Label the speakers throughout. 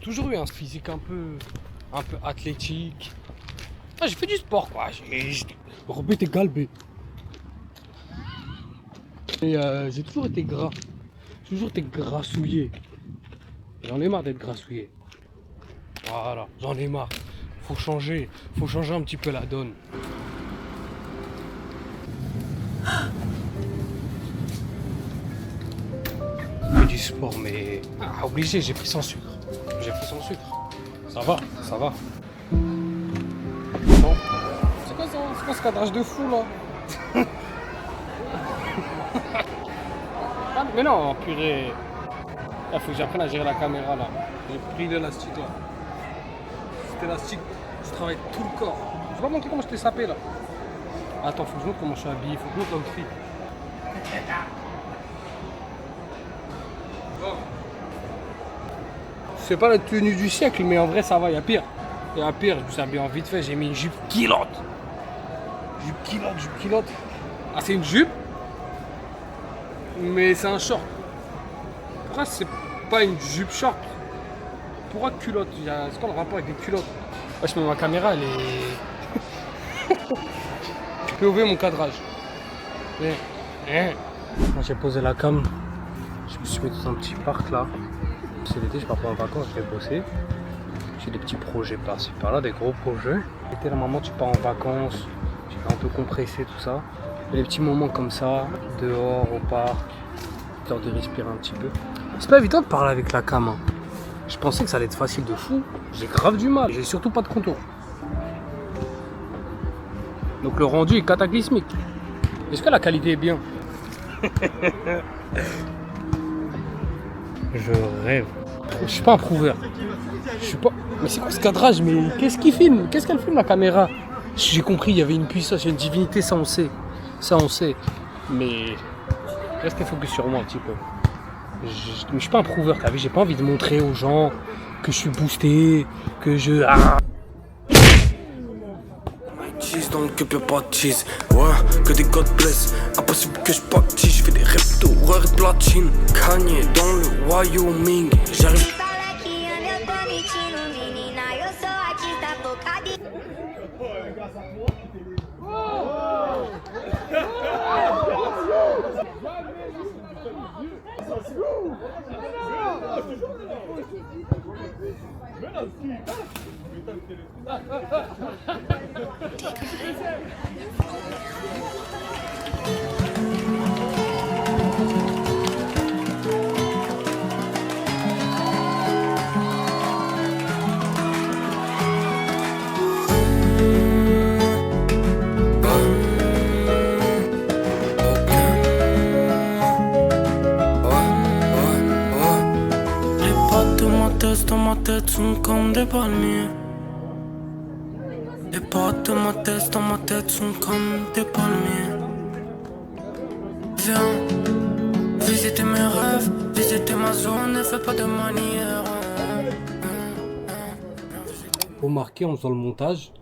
Speaker 1: j'ai toujours eu un physique un peu athlétique. Ah, j'ai fait du sport quoi. Robé t'es galbé. Et j'ai toujours été gras. Toujours été grassouillé. J'en ai marre d'être grassouillé. Voilà, j'en ai marre. Faut changer un petit peu la donne. J'ai fait du sport mais obligé, j'ai pris sans sucre. Ça va. Non. C'est quoi ce cadrage de fou là? Ah, mais non, purée. Il faut que j'apprenne à gérer la caméra là. J'ai pris l'élastique là. Cet élastique, je travaille tout le corps. Je vais pas montrer comment je t'ai sapé là. Attends, faut que je montre comment je suis habillé, faut que je montre l'outfit. Bon. C'est pas la tenue du siècle, mais en vrai ça va, il y a pire. Je me suis habillé en vite fait, j'ai mis une jupe culotte. Jupe culotte. Ah, c'est une jupe, mais c'est un short. Pourquoi c'est pas une jupe short? Pourquoi culotte? C'est quoi le rapport avec les culottes? Wesh, mais ma caméra elle est... Tu peux ouvrir mon cadrage. Quand j'ai posé la cam, je me suis mis dans un petit parc là. C'est l'été, je pars pas en vacances, je vais bosser. J'ai des petits projets par-ci par-là, des gros projets. L'été, normalement, tu pars en vacances, tu vas un peu compresser tout ça. Et les petits moments comme ça, dehors, au parc, histoire de respirer un petit peu. C'est pas évident de parler avec la cam. Hein. Je pensais que ça allait être facile de fou. J'ai grave du mal, j'ai surtout pas de contour. Donc le rendu est cataclysmique. Est-ce que la qualité est bien? Je rêve. Je suis pas un prouveur. Mais c'est quoi ce cadrage? Mais qu'est-ce qu'il filme? Qu'est-ce qu'elle filme la caméra? J'ai compris, il y avait une puissance, il y a une divinité, ça on sait. Mais restez focus sur moi un petit peu. Mais je suis pas un prouveur, t'as vu, j'ai pas envie de montrer aux gens que je suis boosté, que je...
Speaker 2: Cheese dans le cup, y'a pas de cheese. Ouais, que des God bless. Impossible que je pâtisse. Je fais des rêves d'horreur et de platine. Kanye dans le Wyoming. J'arrive. Dans ma tête sont comme des palmiers. Les potes de ma tête dans ma tête sont comme des palmiers. Viens visiter mes rêves, visiter ma zone, ne fais pas de manière.
Speaker 1: Remarquez en faisant le montage,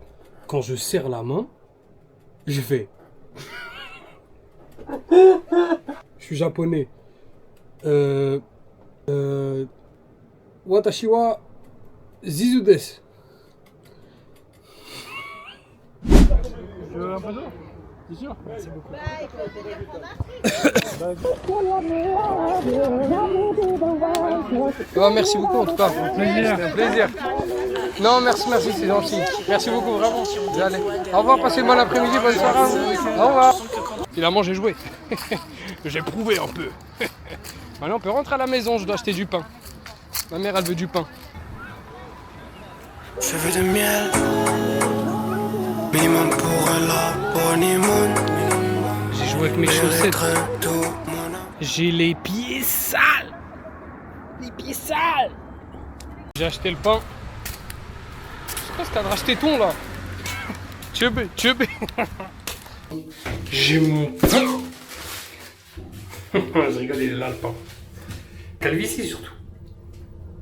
Speaker 1: quand je serre la main, je fais. Je suis japonais. Watashi wa Zizu desu. Je veux un peu d'eau? T'es sûr? Merci beaucoup. Oh, merci beaucoup en tout cas. C'était un plaisir. Non, merci, c'est gentil. Merci beaucoup, vraiment. Allez. Au revoir, passez une bonne après-midi, bonne soirée. Au revoir. Finalement, j'ai joué. J'ai prouvé un peu. Maintenant, on peut rentrer à la maison, je dois acheter du pain. Ma mère, elle veut du pain.
Speaker 2: Je veux de miel. Minimum pour la honeymoon.
Speaker 1: J'ai joué avec mes chaussettes. J'ai les pieds sales. J'ai acheté le pain. C'est quoi ce cadrage téton là? Tchébé. J'ai mon pain. Je rigole, il est là le pain. Calvitie surtout.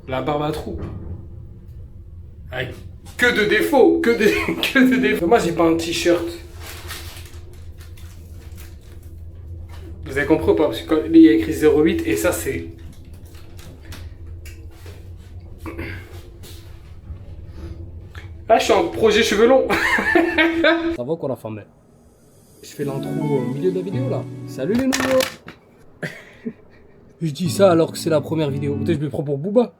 Speaker 1: La barbe à trous. Avec que de défauts, que de défauts. Moi j'ai pas un t-shirt. Vous avez compris ou pas? Parce que il y a écrit 08 et ça c'est... Ah, je suis en projet cheveux longs. Ça va quoi la femme? Je fais l'intro au milieu de la vidéo là. Salut les nouveaux. Je dis ça alors que c'est la première vidéo. Peut-être je me prends pour Booba.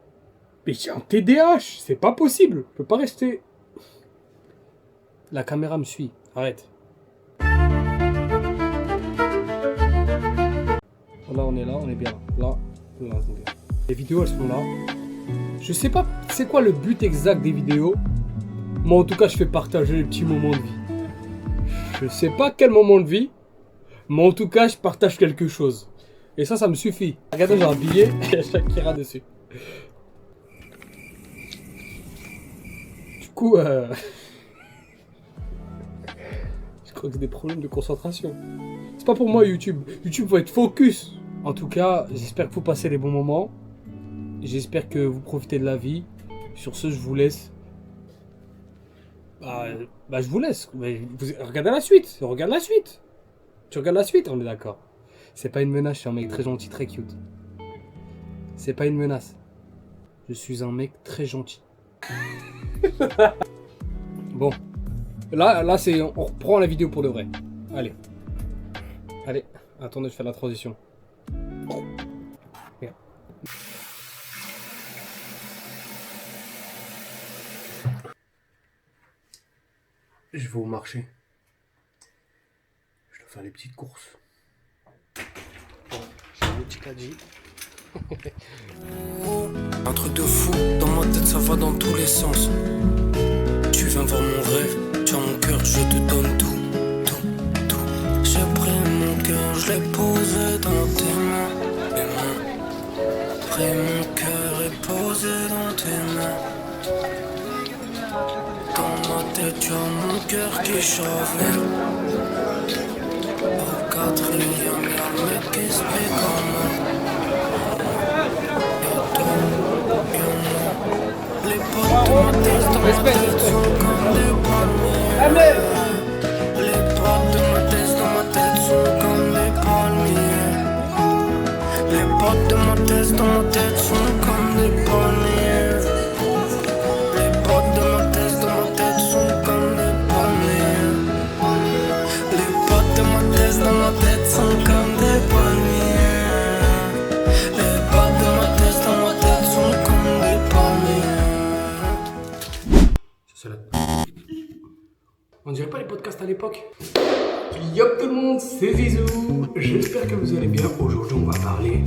Speaker 1: Mais j'ai un TDAH, c'est pas possible. Je peux pas rester. La caméra me suit. Arrête. Là on est là, on est bien. Là, attendez. Les vidéos elles sont là. Je sais pas c'est quoi le but exact des vidéos. Moi en tout cas je fais partager les petits moments de vie. Je sais pas quel moment de vie. Mais en tout cas je partage quelque chose. Et ça me suffit. Regardez j'ai un billet et Shakira dessus. Du coup je crois que c'est des problèmes de concentration. C'est pas pour moi YouTube. YouTube faut être focus. En tout cas, j'espère que vous passez des bons moments. J'espère que vous profitez de la vie. Sur ce, je vous laisse. Je vous laisse. Regardez la suite. Regarde la suite. Tu regardes la suite, on est d'accord. C'est pas une menace, je suis un mec très gentil, très cute. C'est pas une menace. Je suis un mec très gentil. Bon. Là c'est. On reprend la vidéo pour de vrai. Allez. Allez. Attendez, je fais la transition. Regarde. Je vais au marché. Je dois faire les petites courses. Bon, j'ai un petit caddie.
Speaker 2: Un truc de fou, dans ma tête ça va dans tous les sens. Tu viens voir mon rêve, tu as mon cœur, je te donne tout. J'ai pris mon cœur, je l'ai posé dans tes mains. Pris mon cœur et posé dans tes mains. Dans ma tête, tu as mon cœur qui chavire. Au quatrième, y'a un mec qui se fait comme moi. Y'a toi, y'a moi. Les potes de ma tête dans ma tête sont comme des palmiers. Les potes de ma tête dans ma tête sont comme des palmiers. Les potes de ma tête dans ma tête sont comme des palmiers. Les potes de ma tête dans ma tête sont comme des palmiers. Les potes de ma tête dans ma tête sont comme des palmiers. Les potes de ma tête dans ma tête sont comme des palmiers.
Speaker 1: C'est là. On dirait pas les podcasts à l'époque. Yo tout le monde, c'est Zizou. J'espère que vous allez bien. Aujourd'hui, on va parler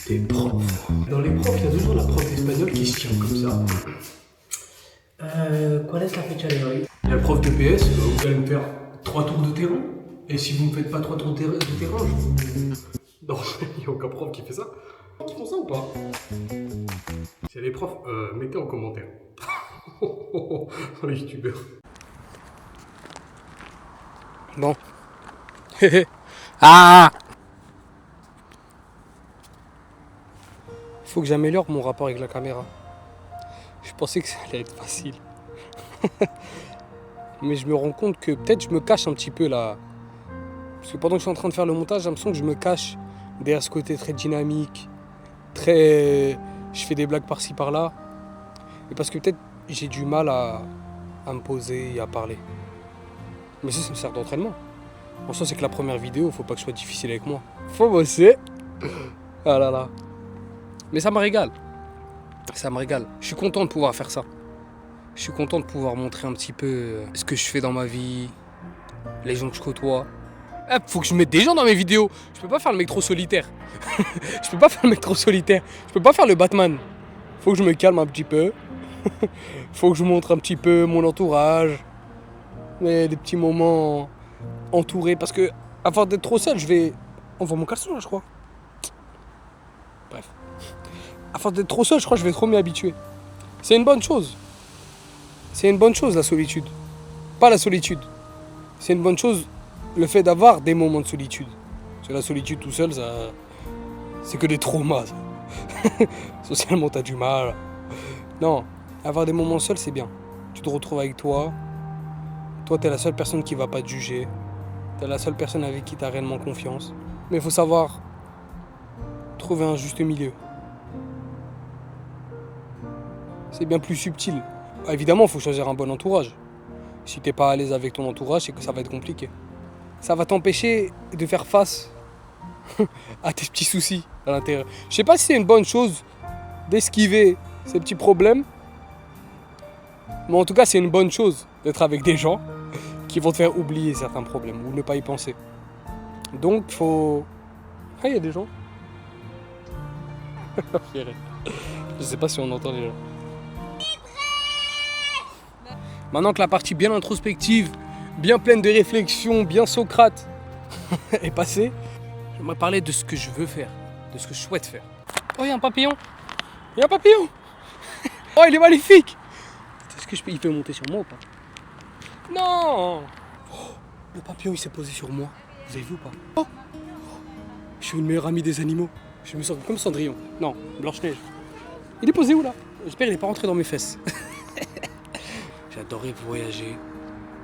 Speaker 1: des profs. Dans les profs, il y a toujours la prof d'espagnol qui se tient comme ça. ¿Cuál es la fecha de hoy? Il y a le prof de PS, vous allez me faire 3 tours de terrain. Et si vous ne me faites pas 3 tours de terrain, je vous... Non, il n'y a aucun prof qui fait ça. Ils font ça ou pas? S'il y a des profs, mettez en commentaire. Les youtubeurs. Bon. Ah! Faut que j'améliore mon rapport avec la caméra. Je pensais que ça allait être facile. Mais je me rends compte que peut-être je me cache un petit peu là. Parce que pendant que je suis en train de faire le montage, j'ai l'impression que je me cache derrière ce côté très dynamique, très... Je fais des blagues par-ci par-là. Et parce que peut-être j'ai du mal à me poser et à parler. Mais ça me sert d'entraînement. Bon, ça c'est que la première vidéo, faut pas que ce soit difficile avec moi. Faut bosser. Ah là là. Mais ça me régale. Ça me régale. Je suis content de pouvoir faire ça. Je suis content de pouvoir montrer un petit peu ce que je fais dans ma vie, les gens que je côtoie. Faut que je mette des gens dans mes vidéos. Je peux pas faire le mec trop solitaire. Je peux pas faire le mec trop solitaire. Je peux pas faire le Batman. Faut que je me calme un petit peu. Faut que je montre un petit peu mon entourage. Mais des petits moments entourés. Parce que, à force d'être trop seul, je vais... On voit mon caleçon là, je crois. Bref. À force d'être trop seul, je crois que je vais trop m'y habituer. C'est une bonne chose. C'est une bonne chose, la solitude. Pas la solitude. C'est une bonne chose, le fait d'avoir des moments de solitude. Parce que la solitude tout seul, ça... c'est que des traumas. Ça. Socialement, t'as du mal. Non, avoir des moments seuls, c'est bien. Tu te retrouves avec toi. Toi, t'es la seule personne qui va pas te juger. T'es la seule personne avec qui t'as réellement confiance. Mais il faut savoir trouver un juste milieu. C'est bien plus subtil. Évidemment, il faut choisir un bon entourage. Si t'es pas à l'aise avec ton entourage, c'est que ça va être compliqué. Ça va t'empêcher de faire face à tes petits soucis à l'intérieur. Je sais pas si c'est une bonne chose d'esquiver ces petits problèmes, mais en tout cas, c'est une bonne chose d'être avec des gens qui vont te faire oublier certains problèmes ou ne pas y penser. Donc, il faut... Ah, il y a des gens. Je sais pas si on entend les gens. Maintenant que la partie bien introspective, bien pleine de réflexion, bien Socrate est passée, j'aimerais parler de ce que je veux faire, de ce que je souhaite faire. Oh, il y a un papillon. Il y a un papillon. Oh, il est magnifique. Est-ce que il peut monter sur moi ou pas? Non. Oh, le papillon, il s'est posé sur moi. Vous avez vu ou pas? Oh, je suis une meilleure amie des animaux. Je me sens comme Cendrillon. Non, Blanche-Neige. Il est posé où là? J'espère qu'il n'est pas rentré dans mes fesses. J'adorais voyager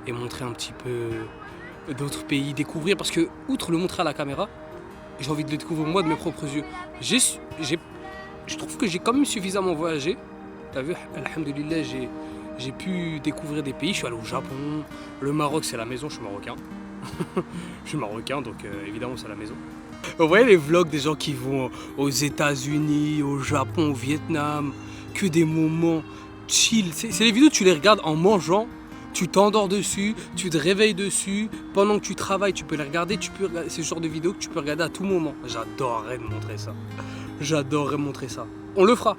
Speaker 1: et montrer un petit peu d'autres pays, découvrir, parce que, outre le montrer à la caméra, j'ai envie de le découvrir moi de mes propres yeux. Je trouve que j'ai quand même suffisamment voyagé. T'as vu, alhamdoulilah, j'ai pu découvrir des pays. Je suis allé au Japon, le Maroc, c'est la maison, je suis marocain. Je suis marocain, donc évidemment, c'est la maison. Vous voyez les vlogs des gens qui vont aux États-Unis, au Japon, au Vietnam, que des moments chill. C'est les vidéos, tu les regardes en mangeant, tu t'endors dessus, tu te réveilles dessus, pendant que tu travailles, tu peux les regarder, c'est ce genre de vidéos que tu peux regarder à tout moment. J'adorerais montrer ça. J'adorerais montrer ça. On le fera.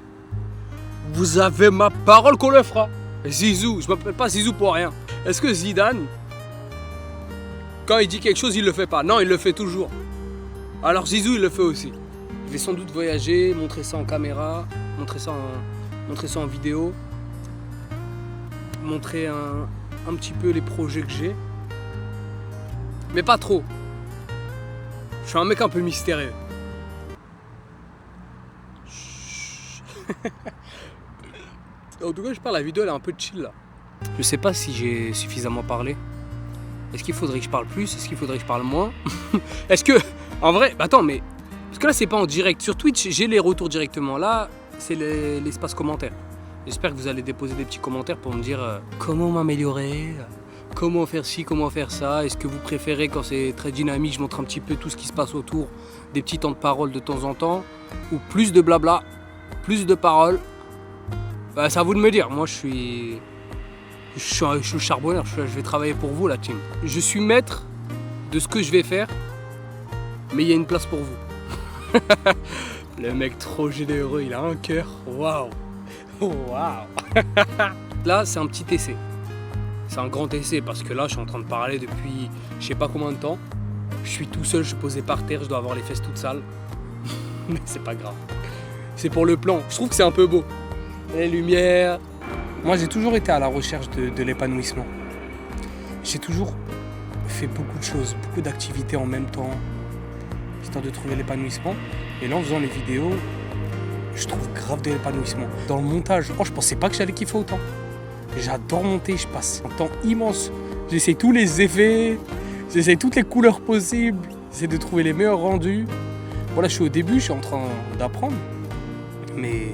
Speaker 1: Vous avez ma parole qu'on le fera. Zizou, je m'appelle pas Zizou pour rien. Est-ce que Zidane, quand il dit quelque chose, il le fait pas? Non, il le fait toujours. Alors Zizou, il le fait aussi. Je vais sans doute voyager, montrer ça en caméra, montrer ça en vidéo, montrer un petit peu les projets que j'ai. Mais pas trop. Je suis un mec un peu mystérieux. En tout cas, je parle, la vidéo elle est un peu chill là. Je sais pas si j'ai suffisamment parlé. Est-ce qu'il faudrait que je parle plus? Est-ce qu'il faudrait que je parle moins? Est-ce que... En vrai, attends, mais... Parce que là, c'est pas en direct. Sur Twitch, j'ai les retours directement. Là, c'est l'espace commentaire. J'espère que vous allez déposer des petits commentaires pour me dire comment m'améliorer, comment faire ci, comment faire ça. Est-ce que vous préférez quand c'est très dynamique, je montre un petit peu tout ce qui se passe autour, des petits temps de parole de temps en temps, ou plus de blabla, plus de paroles. C'est à vous de me dire. Moi, je suis le charbonneur. Je vais travailler pour vous, la team. Je suis maître de ce que je vais faire, mais il y a une place pour vous. Le mec trop généreux, il a un cœur. Waouh. Waouh. Là, c'est un petit essai. C'est un grand essai parce que là, je suis en train de parler depuis je sais pas combien de temps. Je suis tout seul, je suis posé par terre, je dois avoir les fesses toutes sales. Mais c'est pas grave. C'est pour le plan. Je trouve que c'est un peu beau. Les lumières. Moi, j'ai toujours été à la recherche de l'épanouissement. J'ai toujours fait beaucoup de choses, beaucoup d'activités en même temps, histoire de trouver l'épanouissement. Et là, en faisant les vidéos, je trouve grave de l'épanouissement. Dans le montage, je pensais pas que j'allais kiffer autant. J'adore monter, je passe un temps immense. J'essaie tous les effets, j'essaie toutes les couleurs possibles, j'essaie de trouver les meilleurs rendus. Voilà, je suis au début, je suis en train d'apprendre. Mais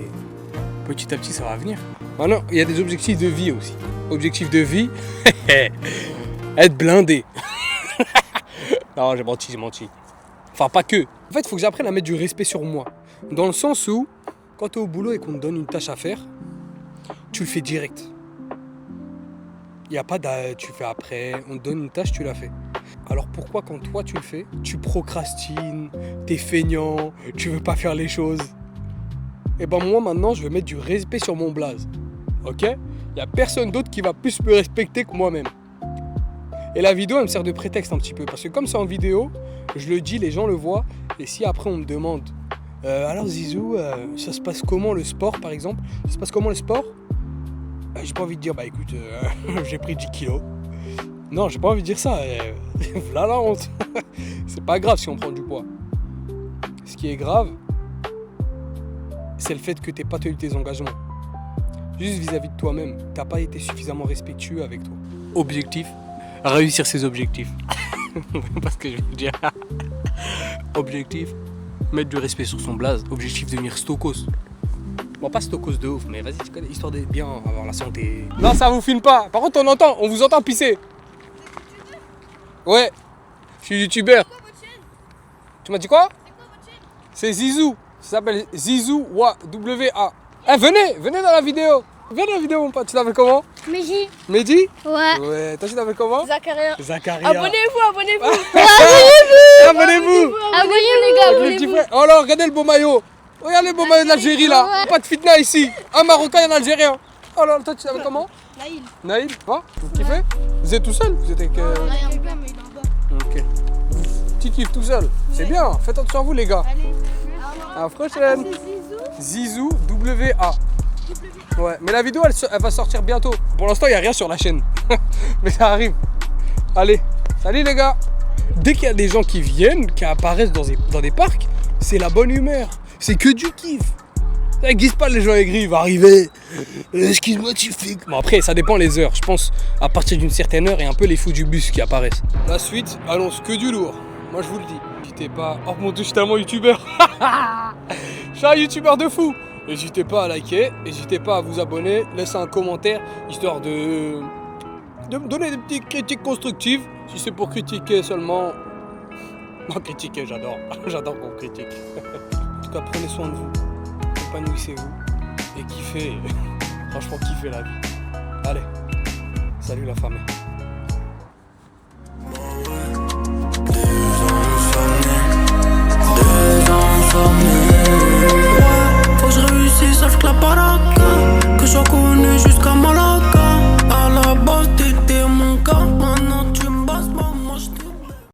Speaker 1: petit à petit, ça va venir. Maintenant, il y a des objectifs de vie aussi. Objectif de vie, être blindé. Non, j'ai menti. Enfin, pas que. En fait, il faut que j'apprenne à mettre du respect sur moi. Dans le sens où, quand tu es au boulot et qu'on te donne une tâche à faire, tu le fais direct. Il n'y a pas de tu fais après, on te donne une tâche, tu la fais. Alors pourquoi quand toi tu le fais, tu procrastines, t'es feignant, tu veux pas faire les choses? Et ben moi maintenant, je vais mettre du respect sur mon blaze. Ok? Il n'y a personne d'autre qui va plus me respecter que moi-même. Et la vidéo, elle me sert de prétexte un petit peu. Parce que comme c'est en vidéo, je le dis, les gens le voient. Et si après on me demande alors Zizou, ça se passe comment le sport par exemple? Ça se passe comment le sport? J'ai pas envie de dire, bah écoute, j'ai pris 10 kilos. Non, j'ai pas envie de dire ça. Voilà la honte. C'est pas grave si on prend du poids. Ce qui est grave, c'est le fait que t'aies pas tenu tes engagements. Juste vis-à-vis de toi-même. T'as pas été suffisamment respectueux avec toi. Objectif, réussir ses objectifs. Parce que je veux dire. Objectif, mettre du respect sur son blaze. Objectif, devenir stokos. Bon, pas stokos de ouf, mais vas-y, tu connais, histoire de bien avoir la santé. Non, ça vous filme pas. Par contre, on vous entend pisser. Ouais, je suis youtubeur. Tu m'as dit quoi? C'est Zizou. Ça s'appelle Zizou W-A. Eh, venez dans la vidéo. Viens dans la vidéo, mon pote. Tu t'appelles comment?
Speaker 3: Mehdi.
Speaker 1: Mehdi?
Speaker 3: Ouais.
Speaker 1: Ouais. Toi, tu t'appelles comment?
Speaker 3: Zakaria.
Speaker 1: Zakaria.
Speaker 3: Abonnez-vous.
Speaker 1: Abonnez-vous.
Speaker 3: Abonnez-vous les gars,
Speaker 1: Le petit frère. Oh là, regardez le beau maillot. Regardez le beau maillot de l'Algérie là.
Speaker 3: Ouais.
Speaker 1: Pas de fitna ici. Un Marocain et un Algérien. Oh là, toi, tu t'appelles comment?
Speaker 3: Naïl.
Speaker 1: Naïl, va? Vous kiffez? Vous êtes tout seul? Vous êtes avec.
Speaker 3: Il y a un gars, mais il est en bas.
Speaker 1: Ok. Tu kiffes tout seul. C'est bien. Faites attention à vous, les gars.
Speaker 3: Allez.
Speaker 1: À la prochaine. Zizou W-A. Ouais, mais la vidéo elle va sortir bientôt. Pour l'instant, il n'y a rien sur la chaîne. Mais ça arrive. Allez, salut les gars. Dès qu'il y a des gens qui viennent, qui apparaissent dans des parcs, c'est la bonne humeur. C'est que du kiff. Ça n'existe pas les gens aigris, il va arriver. Excuse-moi, tu fais. Bon, après, ça dépend les heures. Je pense à partir d'une certaine heure et un peu les fous du bus qui apparaissent. La suite annonce que du lourd. Moi, je vous le dis. N'hésitez pas. Oh mon dieu, je suis tellement youtubeur. Je suis un youtubeur de fou. N'hésitez pas à liker, n'hésitez pas à vous abonner, laissez un commentaire histoire de me donner des petites critiques constructives. Si c'est pour critiquer seulement. Non, critiquer, j'adore. J'adore qu'on critique. En tout cas, prenez soin de vous, épanouissez-vous et kiffez. Franchement, kiffez la vie. Allez, salut la famille.
Speaker 2: Faut que je réussisse avec la baraque, que je sois